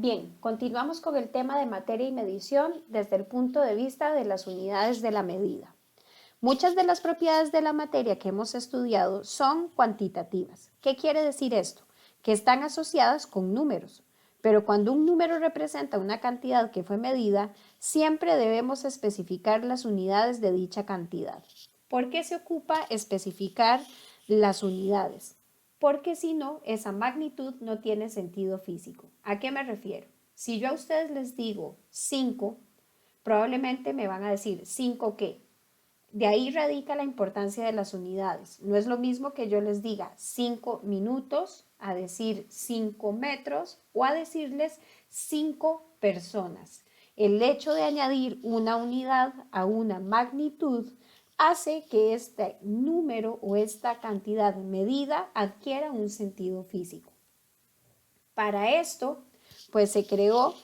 Bien, continuamos con el tema de materia y medición desde el punto de vista de las unidades de la medida. Muchas de las propiedades de la materia que hemos estudiado son cuantitativas. ¿Qué quiere decir esto? Que están asociadas con números. Pero cuando un número representa una cantidad que fue medida, siempre debemos especificar las unidades de dicha cantidad. ¿Por qué se ocupa especificar las unidades? Porque si no, esa magnitud no tiene sentido físico. ¿A qué me refiero? Si yo a ustedes les digo 5, probablemente me van a decir ¿5 qué? De ahí radica la importancia de las unidades. No es lo mismo que yo les diga 5 minutos, a decir 5 metros o a decirles 5 personas. El hecho de añadir una unidad a una magnitud hace que este número o esta cantidad medida adquiera un sentido físico. Para esto, pues se creó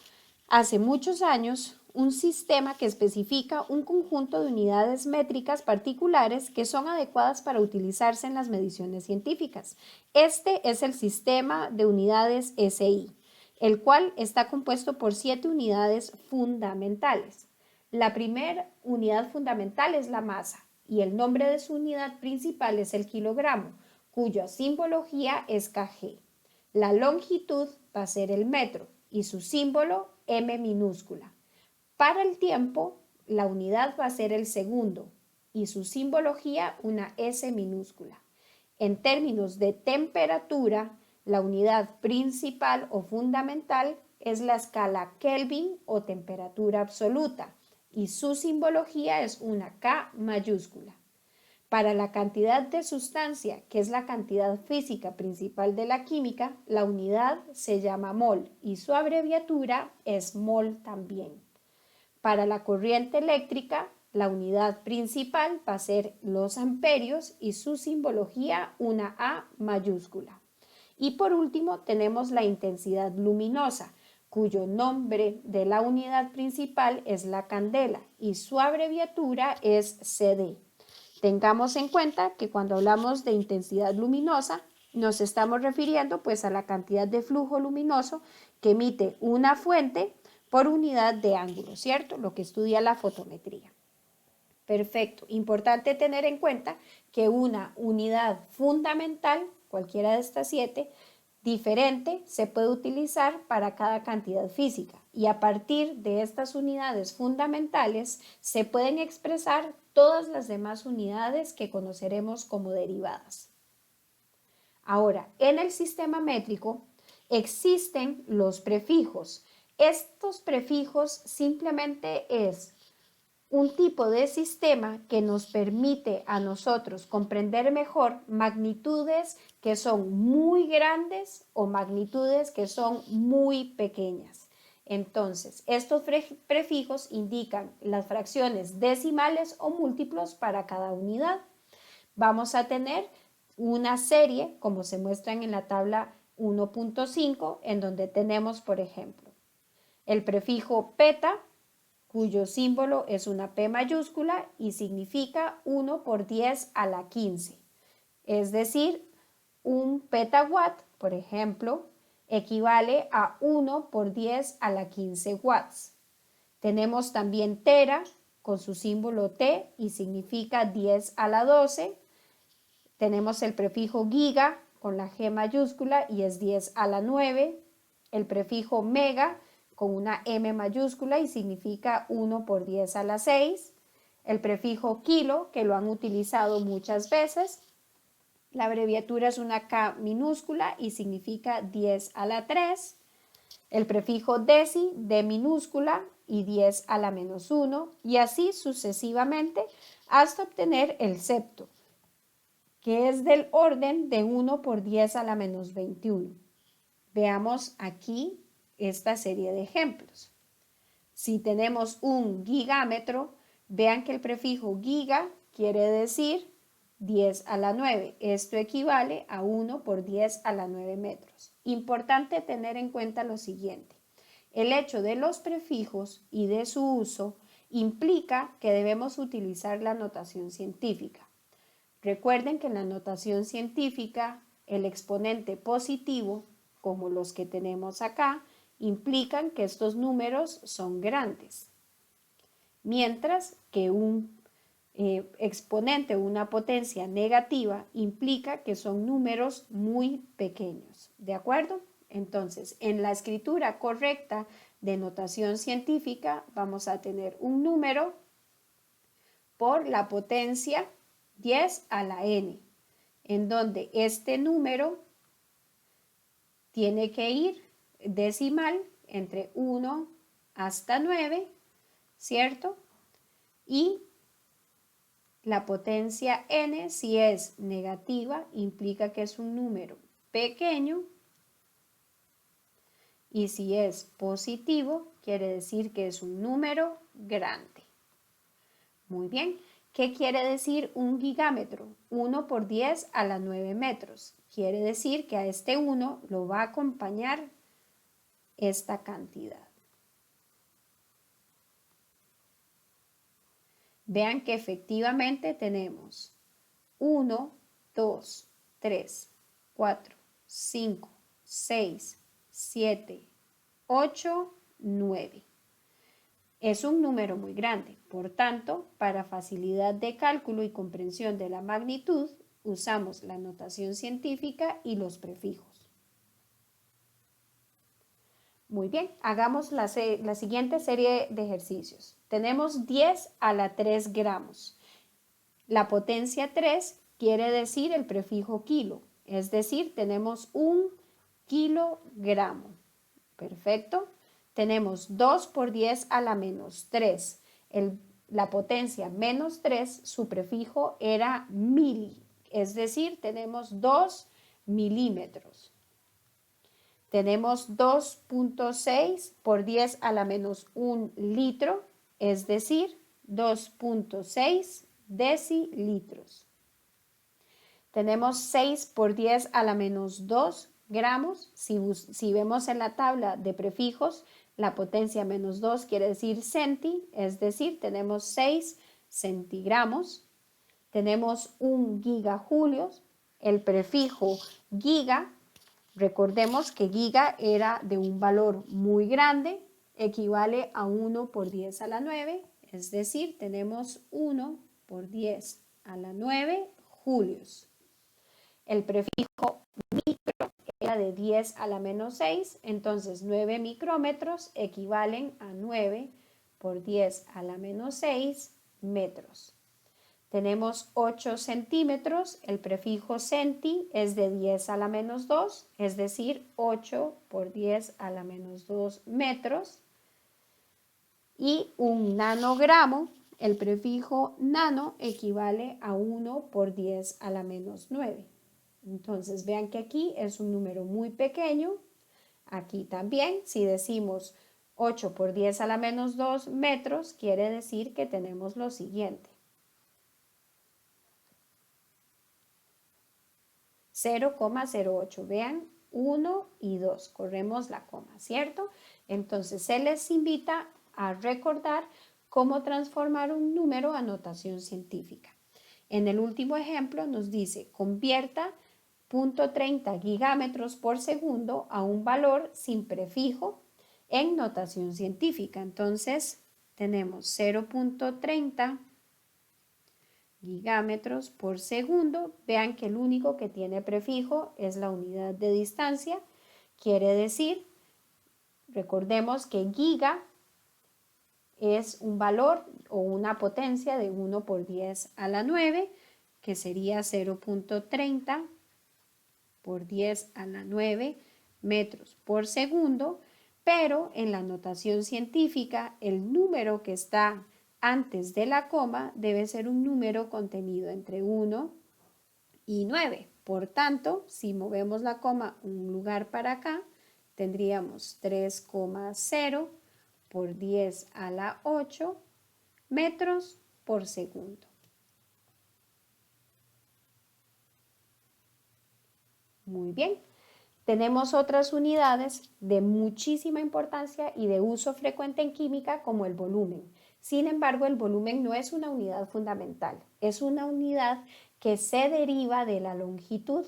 hace muchos años un sistema que especifica un conjunto de unidades métricas particulares que son adecuadas para utilizarse en las mediciones científicas. Este es el sistema de unidades SI, el cual está compuesto por 7 unidades fundamentales. La primera unidad fundamental es la masa y el nombre de su unidad principal es el kilogramo, cuya simbología es kg. La longitud va a ser el metro y su símbolo m minúscula. Para el tiempo, la unidad va a ser el segundo y su simbología una S minúscula. En términos de temperatura, la unidad principal o fundamental es la escala Kelvin o temperatura absoluta y su simbología es una K mayúscula. Para la cantidad de sustancia, que es la cantidad física principal de la química, la unidad se llama mol y su abreviatura es mol también. Para la corriente eléctrica, la unidad principal va a ser los amperios y su simbología una A mayúscula. Y por último tenemos la intensidad luminosa, cuyo nombre de la unidad principal es la candela y su abreviatura es CD. Tengamos en cuenta que cuando hablamos de intensidad luminosa nos estamos refiriendo pues a la cantidad de flujo luminoso que emite una fuente por unidad de ángulo, ¿cierto? Lo que estudia la fotometría. Perfecto. Importante tener en cuenta que una unidad fundamental, cualquiera de estas 7, diferente, se puede utilizar para cada cantidad física y a partir de estas unidades fundamentales se pueden expresar todas las demás unidades que conoceremos como derivadas. Ahora, en el sistema métrico existen los prefijos. Estos prefijos simplemente es un tipo de sistema que nos permite a nosotros comprender mejor magnitudes que son muy grandes o magnitudes que son muy pequeñas. Entonces, estos prefijos indican las fracciones decimales o múltiplos para cada unidad. Vamos a tener una serie, como se muestran en la tabla 1.5, en donde tenemos, por ejemplo, el prefijo peta, cuyo símbolo es una P mayúscula y significa 1 por 10 a la 15. Es decir, un petawatt, por ejemplo, equivale a 1 por 10 a la 15 watts. Tenemos también tera con su símbolo T y significa 10 a la 12. Tenemos el prefijo giga con la G mayúscula y es 10 a la 9. El prefijo mega con una M mayúscula y significa 1 por 10 a la 6. El prefijo kilo, que lo han utilizado muchas veces. La abreviatura es una K minúscula y significa 10 a la 3. El prefijo deci, D minúscula y 10 a la menos 1. Y así sucesivamente hasta obtener el septo, que es del orden de 1 por 10 a la menos 21. Veamos aquí esta serie de ejemplos. Si tenemos un gigámetro, vean que el prefijo giga quiere decir 10 a la 9. Esto equivale a 1 por 10 a la 9 metros. Importante tener en cuenta lo siguiente. El hecho de los prefijos y de su uso implica que debemos utilizar la notación científica. Recuerden que en la notación científica el exponente positivo, como los que tenemos acá, implican que estos números son grandes, mientras que un exponente o una potencia negativa implica que son números muy pequeños, ¿de acuerdo? Entonces, en la escritura correcta de notación científica vamos a tener un número por la potencia 10 a la n, en donde este número tiene que ir decimal entre 1 hasta 9, ¿cierto? Y la potencia n, si es negativa, implica que es un número pequeño, y si es positivo, quiere decir que es un número grande. Muy bien. ¿Qué quiere decir un gigámetro? 1 por 10 a la 9 metros. Quiere decir que a este 1 lo va a acompañar esta cantidad. Vean que efectivamente tenemos 1, 2, 3, 4, 5, 6, 7, 8, 9. Es un número muy grande, por tanto, para facilidad de cálculo y comprensión de la magnitud, usamos la notación científica y los prefijos. Muy bien, hagamos la siguiente serie de ejercicios. Tenemos 10 a la 3 gramos. La potencia 3 quiere decir el prefijo kilo, es decir, tenemos un kilogramo. Perfecto. Tenemos 2 por 10 a la menos 3. La potencia menos 3, su prefijo era mili, es decir, tenemos 2 milímetros. Tenemos 2.6 por 10 a la menos 1 litro, es decir, 2.6 decilitros. Tenemos 6 por 10 a la menos 2 gramos. Si vemos en la tabla de prefijos, la potencia menos 2 quiere decir centi, es decir, tenemos 6 centigramos. Tenemos 1 gigajulios, el prefijo giga. Recordemos que giga era de un valor muy grande, equivale a 1 por 10 a la 9, es decir, tenemos 1 por 10 a la 9 julios. El prefijo micro era de 10 a la menos 6, entonces 9 micrómetros equivalen a 9 por 10 a la menos 6 metros. Tenemos 8 centímetros, el prefijo centi es de 10 a la menos 2, es decir, 8 por 10 a la menos 2 metros. Y un nanogramo, el prefijo nano equivale a 1 por 10 a la menos 9. Entonces vean que aquí es un número muy pequeño. Aquí también, si decimos 8 por 10 a la menos 2 metros, quiere decir que tenemos lo siguiente. 0,08, vean, 1 y 2, corremos la coma, ¿cierto? Entonces se les invita a recordar cómo transformar un número a notación científica. En el último ejemplo nos dice, convierta 0.30 gigámetros por segundo a un valor sin prefijo en notación científica. Entonces tenemos 0.30 gigámetros por segundo. Vean que el único que tiene prefijo es la unidad de distancia. Quiere decir, recordemos que giga es un valor o una potencia de 1 por 10 a la 9, que sería 0.30 por 10 a la 9 metros por segundo, pero en la notación científica el número que está antes de la coma debe ser un número contenido entre 1 y 9. Por tanto, si movemos la coma un lugar para acá, tendríamos 3,0 por 10 a la 8 metros por segundo. Muy bien. Tenemos otras unidades de muchísima importancia y de uso frecuente en química como el volumen. Sin embargo, el volumen no es una unidad fundamental, es una unidad que se deriva de la longitud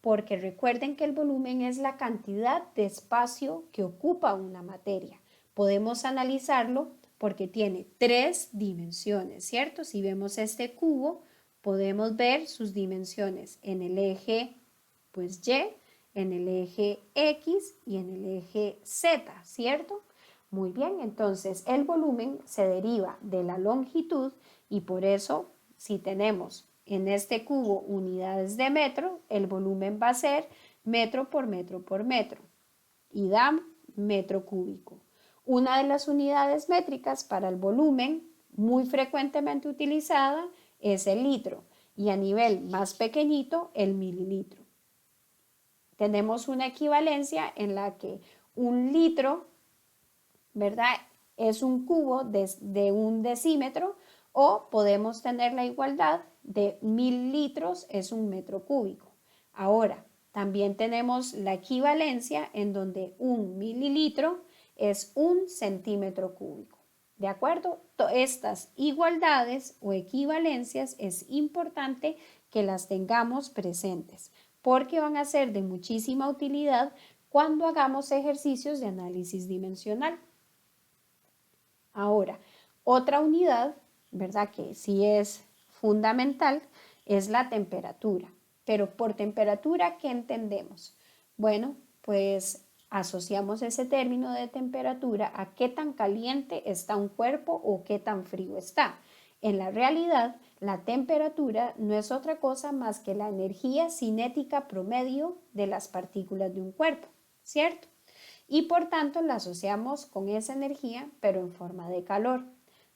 porque recuerden que el volumen es la cantidad de espacio que ocupa una materia. Podemos analizarlo porque tiene 3 dimensiones, ¿cierto? Si vemos este cubo, podemos ver sus dimensiones en el eje pues Y, en el eje X y en el eje Z, ¿cierto? Muy bien, entonces el volumen se deriva de la longitud y por eso si tenemos en este cubo unidades de metro, el volumen va a ser metro por metro por metro y da metro cúbico. Una de las unidades métricas para el volumen muy frecuentemente utilizada es el litro y a nivel más pequeñito el mililitro. Tenemos una equivalencia en la que un litro, ¿verdad?, es un cubo de un decímetro, o podemos tener la igualdad de 1000 litros es un metro cúbico. Ahora, también tenemos la equivalencia en donde un mililitro es un centímetro cúbico. ¿De acuerdo? Estas igualdades o equivalencias es importante que las tengamos presentes porque van a ser de muchísima utilidad cuando hagamos ejercicios de análisis dimensional. Ahora, otra unidad, ¿verdad?, que sí es fundamental, es la temperatura. Pero por temperatura, ¿qué entendemos? Bueno, pues asociamos ese término de temperatura a qué tan caliente está un cuerpo o qué tan frío está. En la realidad, la temperatura no es otra cosa más que la energía cinética promedio de las partículas de un cuerpo, ¿cierto? Y por tanto la asociamos con esa energía, pero en forma de calor.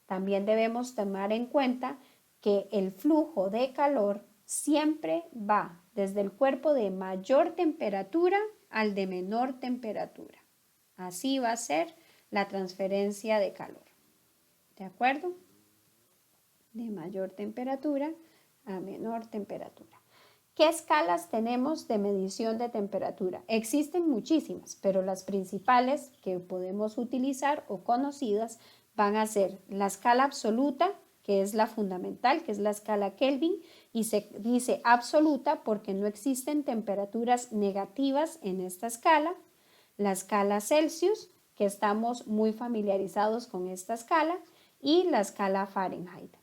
También debemos tomar en cuenta que el flujo de calor siempre va desde el cuerpo de mayor temperatura al de menor temperatura. Así va a ser la transferencia de calor. ¿De acuerdo? De mayor temperatura a menor temperatura. ¿Qué escalas tenemos de medición de temperatura? Existen muchísimas, pero las principales que podemos utilizar o conocidas van a ser la escala absoluta, que es la fundamental, que es la escala Kelvin, y se dice absoluta porque no existen temperaturas negativas en esta escala. La escala Celsius, que estamos muy familiarizados con esta escala, y la escala Fahrenheit.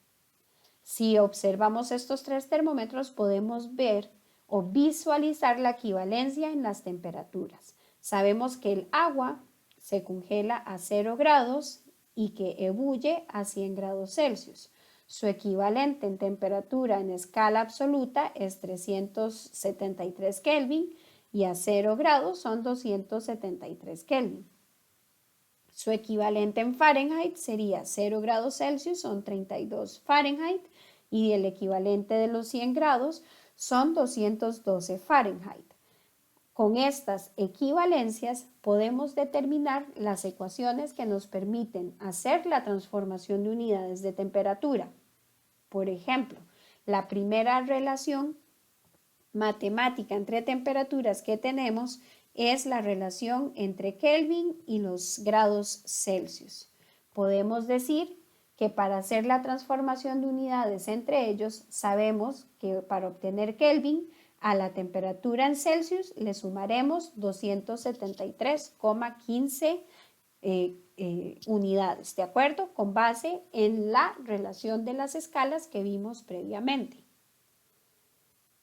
Si observamos estos 3 termómetros, podemos ver o visualizar la equivalencia en las temperaturas. Sabemos que el agua se congela a 0 grados y que ebulle a 100 grados Celsius. Su equivalente en temperatura en escala absoluta es 373 Kelvin y a 0 grados son 273 Kelvin. Su equivalente en Fahrenheit sería 0 grados Celsius, son 32 Fahrenheit, y el equivalente de los 100 grados son 212 Fahrenheit. Con estas equivalencias podemos determinar las ecuaciones que nos permiten hacer la transformación de unidades de temperatura. Por ejemplo, la primera relación matemática entre temperaturas que tenemos es la relación entre Kelvin y los grados Celsius. Podemos decir que para hacer la transformación de unidades entre ellos, sabemos que para obtener Kelvin a la temperatura en Celsius le sumaremos 273,15 unidades, ¿de acuerdo? Con base en la relación de las escalas que vimos previamente.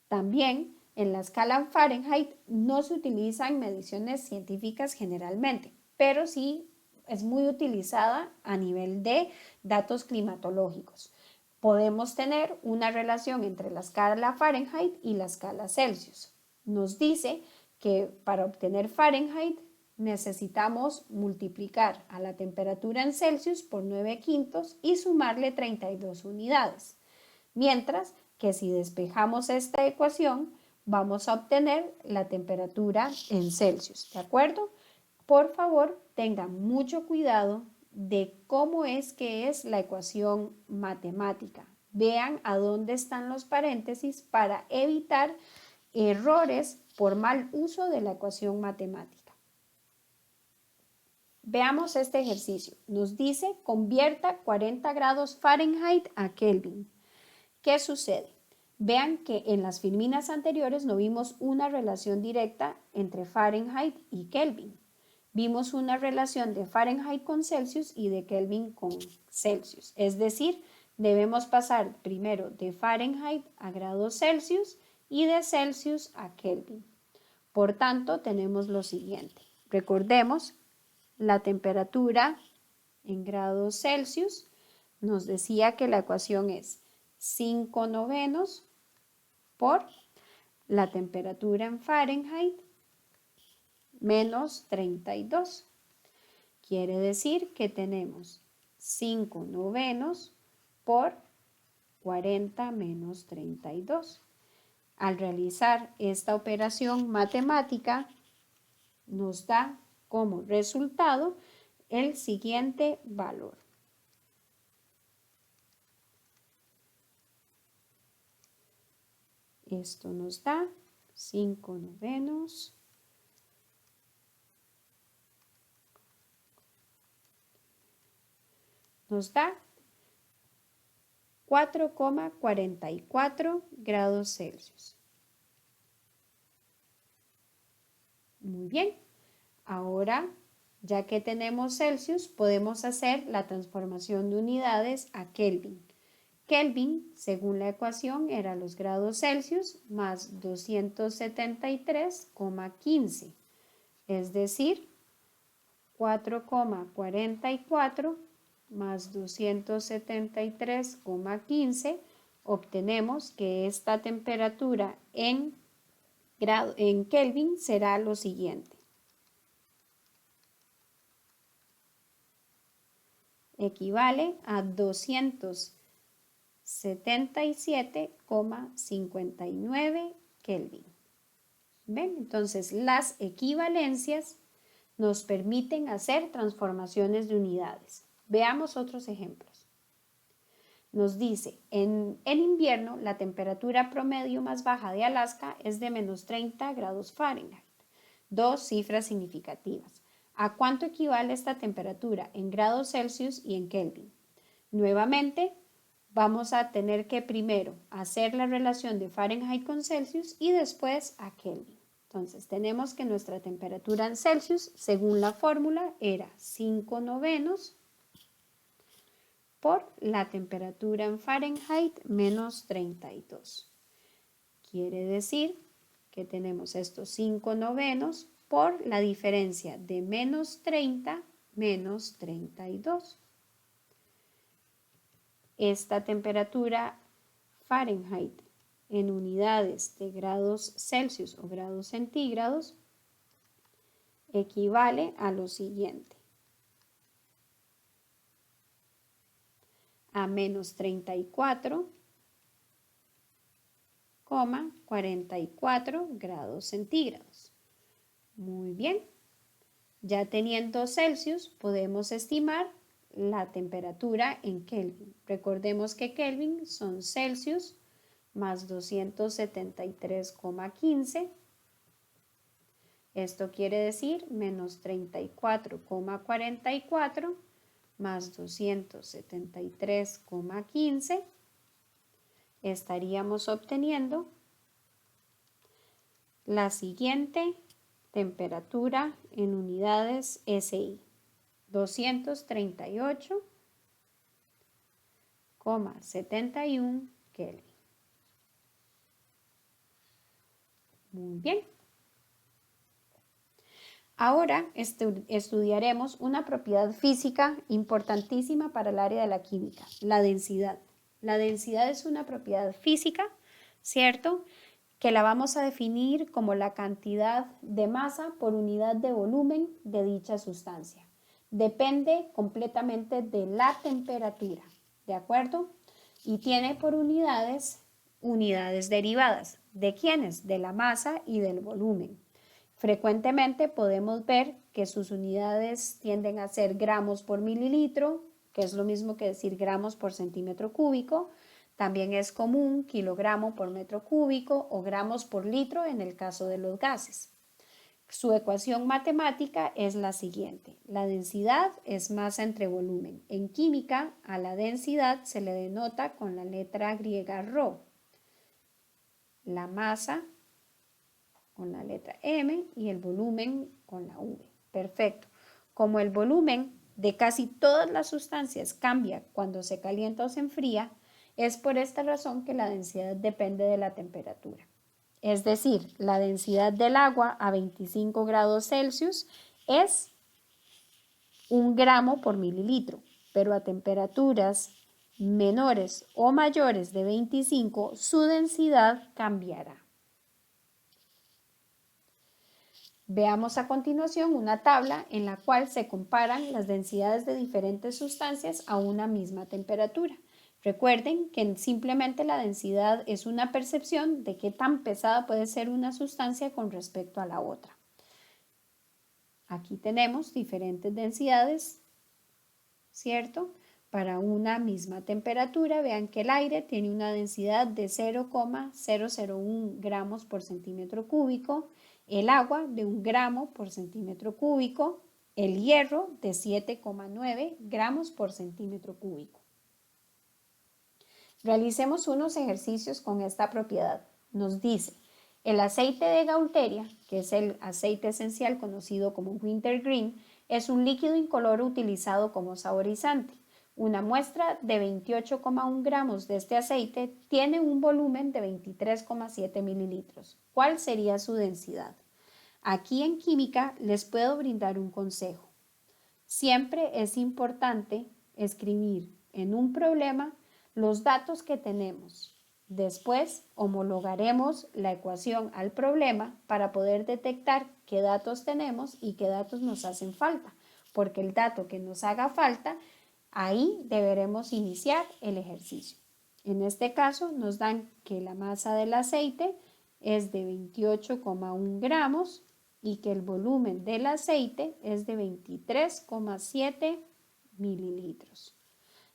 También en la escala Fahrenheit no se utilizan mediciones científicas generalmente, pero sí es muy utilizada a nivel de datos climatológicos. Podemos tener una relación entre la escala Fahrenheit y la escala Celsius. Nos dice que para obtener Fahrenheit necesitamos multiplicar a la temperatura en Celsius por 9/5 y sumarle 32 unidades. Mientras que si despejamos esta ecuación, vamos a obtener la temperatura en Celsius, ¿de acuerdo? Por favor, tengan mucho cuidado de cómo es que es la ecuación matemática. Vean a dónde están los paréntesis para evitar errores por mal uso de la ecuación matemática. Veamos este ejercicio. Nos dice convierta 40 grados Fahrenheit a Kelvin. ¿Qué sucede? Vean que en las filminas anteriores no vimos una relación directa entre Fahrenheit y Kelvin. Vimos una relación de Fahrenheit con Celsius y de Kelvin con Celsius. Es decir, debemos pasar primero de Fahrenheit a grados Celsius y de Celsius a Kelvin. Por tanto, tenemos lo siguiente. Recordemos, la temperatura en grados Celsius nos decía que la ecuación es 5 novenos por la temperatura en Fahrenheit menos 32. Quiere decir que tenemos 5 novenos por 40 menos 32. Al realizar esta operación matemática, nos da como resultado el siguiente valor. Esto nos da 5 novenos nos da 4,44 grados Celsius. Muy bien, ahora ya que tenemos Celsius, podemos hacer la transformación de unidades a Kelvin. Kelvin, según la ecuación, era los grados Celsius más 273,15, es decir, 4,44 más 273,15, obtenemos que esta temperatura en Kelvin será lo siguiente. Equivale a 277,59 Kelvin. ¿Ven? Entonces, las equivalencias nos permiten hacer transformaciones de unidades. Veamos otros ejemplos. Nos dice, en invierno la temperatura promedio más baja de Alaska es de menos 30 grados Fahrenheit. Dos cifras significativas. ¿A cuánto equivale esta temperatura en grados Celsius y en Kelvin? Nuevamente, vamos a tener que primero hacer la relación de Fahrenheit con Celsius y después a Kelvin. Entonces, tenemos que nuestra temperatura en Celsius, según la fórmula, era 5 novenos por la temperatura en Fahrenheit menos 32. Quiere decir que tenemos estos 5 novenos por la diferencia de menos 30 menos 32. Esta temperatura Fahrenheit en unidades de grados Celsius o grados centígrados equivale a lo siguiente. A menos 34,44 grados centígrados. Muy bien. Ya teniendo Celsius, podemos estimar la temperatura en Kelvin. Recordemos que Kelvin son Celsius más 273,15. Esto quiere decir menos 34,44 más 273,15. Estaríamos obteniendo la siguiente temperatura en unidades SI. 238,71 Kelvin. Muy bien. Ahora estudiaremos una propiedad física importantísima para el área de la química, la densidad. La densidad es una propiedad física, ¿cierto?, que la vamos a definir como la cantidad de masa por unidad de volumen de dicha sustancia. Depende completamente de la temperatura, ¿de acuerdo? Y tiene por unidades derivadas. ¿De quiénes? De la masa y del volumen. Frecuentemente podemos ver que sus unidades tienden a ser gramos por mililitro, que es lo mismo que decir gramos por centímetro cúbico. También es común kilogramo por metro cúbico o gramos por litro en el caso de los gases. Su ecuación matemática es la siguiente. La densidad es masa entre volumen. En química, a la densidad se le denota con la letra griega ρ. la masa con la letra M y el volumen con la V. Perfecto. Como el volumen de casi todas las sustancias cambia cuando se calienta o se enfría, es por esta razón que la densidad depende de la temperatura. Es decir, la densidad del agua a 25 grados Celsius es 1 gramo por mililitro, pero a temperaturas menores o mayores de 25, su densidad cambiará. Veamos a continuación una tabla en la cual se comparan las densidades de diferentes sustancias a una misma temperatura. Recuerden que simplemente la densidad es una percepción de qué tan pesada puede ser una sustancia con respecto a la otra. Aquí tenemos diferentes densidades, ¿cierto? Para una misma temperatura, vean que el aire tiene una densidad de 0,001 gramos por centímetro cúbico, el agua de 1 gramo por centímetro cúbico, el hierro de 7,9 gramos por centímetro cúbico. Realicemos unos ejercicios con esta propiedad. Nos dice, el aceite de Gaulteria, que es el aceite esencial conocido como wintergreen, es un líquido incoloro utilizado como saborizante. Una muestra de 28,1 gramos de este aceite tiene un volumen de 23,7 mililitros. ¿Cuál sería su densidad? Aquí en química les puedo brindar un consejo. Siempre es importante escribir en un problema los datos que tenemos. Después homologaremos la ecuación al problema para poder detectar qué datos tenemos y qué datos nos hacen falta, porque el dato que nos haga falta, ahí deberemos iniciar el ejercicio. En este caso nos dan que la masa del aceite es de 28,1 gramos y que el volumen del aceite es de 23,7 mililitros.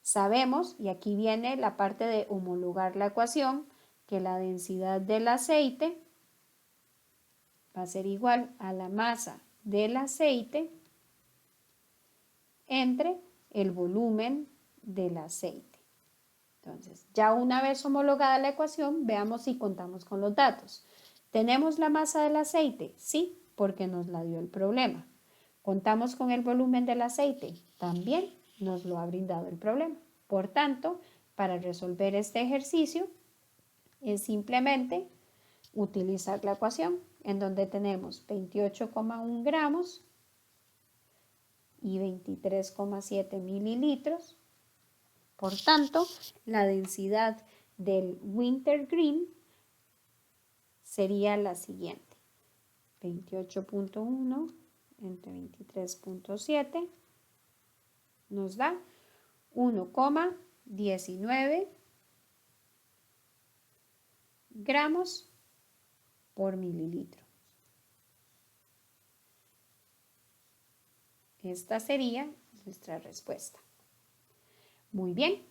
Sabemos, y aquí viene la parte de homologar la ecuación, que la densidad del aceite va a ser igual a la masa del aceite entre el volumen del aceite. Entonces, ya una vez homologada la ecuación, veamos si contamos con los datos. ¿Tenemos la masa del aceite? Sí, porque nos la dio el problema. ¿Contamos con el volumen del aceite? También nos lo ha brindado el problema. Por tanto, para resolver este ejercicio es simplemente utilizar la ecuación en donde tenemos 28,1 gramos y 23,7 mililitros. Por tanto, la densidad del wintergreen sería la siguiente. 28,1 entre 23,7 nos da 1,19 gramos por mililitro. Esta sería nuestra respuesta. Muy bien,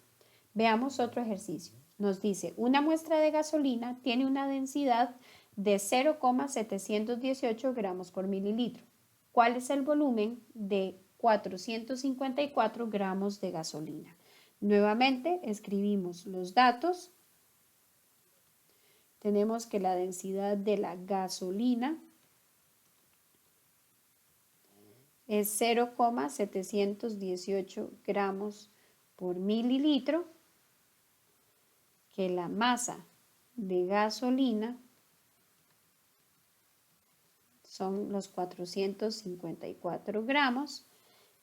veamos otro ejercicio. Nos dice, una muestra de gasolina tiene una densidad de 0,718 gramos por mililitro. ¿Cuál es el volumen de 454 gramos de gasolina? Nuevamente escribimos los datos. Tenemos que la densidad de la gasolina es 0,718 gramos por mililitro, que la masa de gasolina son los 454 gramos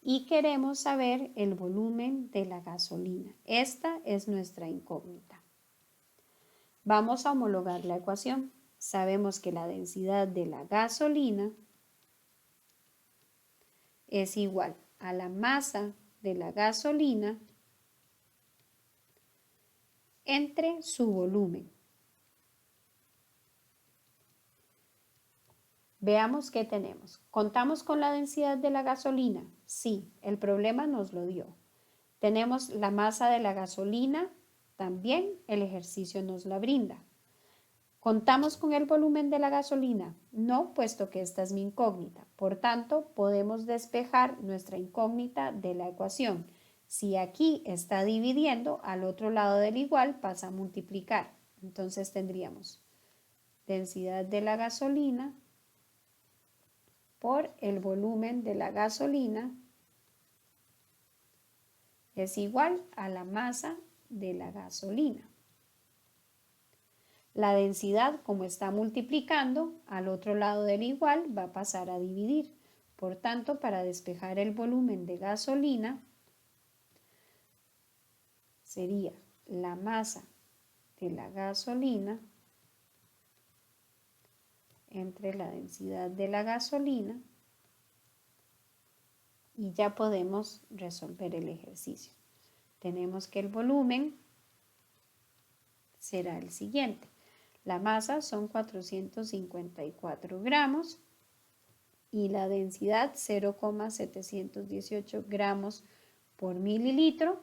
y queremos saber el volumen de la gasolina. Esta es nuestra incógnita. Vamos a homologar la ecuación. Sabemos que la densidad de la gasolina es igual a la masa de la gasolina entre su volumen. Veamos qué tenemos. ¿Contamos con la densidad de la gasolina? Sí, el problema nos lo dio. ¿Tenemos la masa de la gasolina? También el ejercicio nos la brinda. ¿Contamos con el volumen de la gasolina? No, puesto que esta es mi incógnita. Por tanto, podemos despejar nuestra incógnita de la ecuación. Si aquí está dividiendo, al otro lado del igual pasa a multiplicar. Entonces tendríamos densidad de la gasolina por el volumen de la gasolina es igual a la masa de la gasolina. La densidad, como está multiplicando, al otro lado del igual va a pasar a dividir. Por tanto, para despejar el volumen de gasolina, sería la masa de la gasolina entre la densidad de la gasolina, y ya podemos resolver el ejercicio. Tenemos que el volumen será el siguiente. La masa son 454 gramos y la densidad 0,718 gramos por mililitro.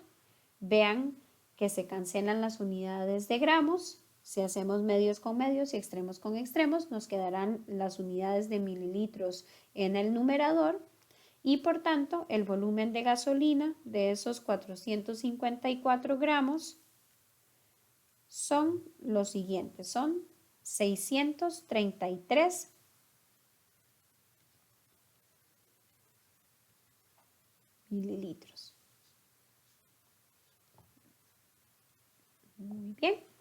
Vean que se cancelan las unidades de gramos. Si hacemos medios con medios y extremos con extremos, nos quedarán las unidades de mililitros en el numerador y por tanto el volumen de gasolina de esos 454 gramos son los siguientes, son 633 mililitros. Muy bien.